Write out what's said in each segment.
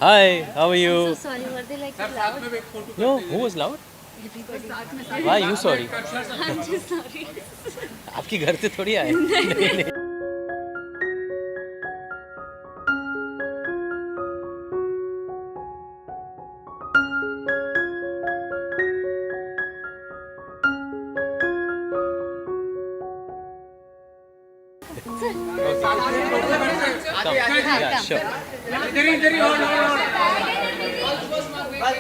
Hi, how are I'm you? so sorry, were they like loud? No, who was loud? Everybody. Why you sorry? I'm just sorry. आपके घर से थोड़ी आए. Yeah, sure. इधर ही और बस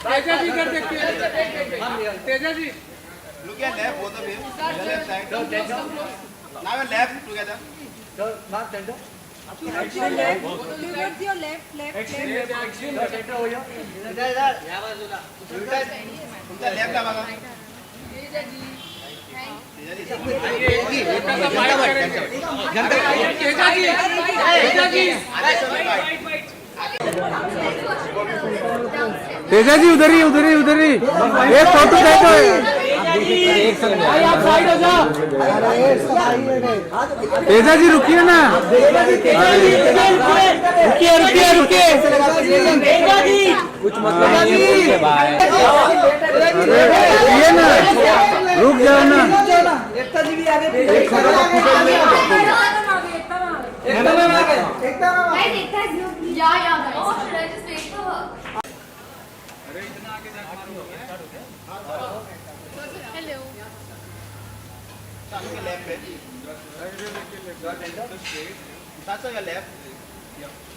तेजा जी इधर देखिए Teja ji Look at left, both of you. Left side. Now your left together. Towards your left, left. इधर उनका left का बघा. तेजा जी उधर ही एक फोटो देखो आप साइड हो जाओ तेजा जी रुकिए ना रुकिए कुछ मतलब ये ना रुक जाओ ना Hello. Look at left पे. That's on your left. Here.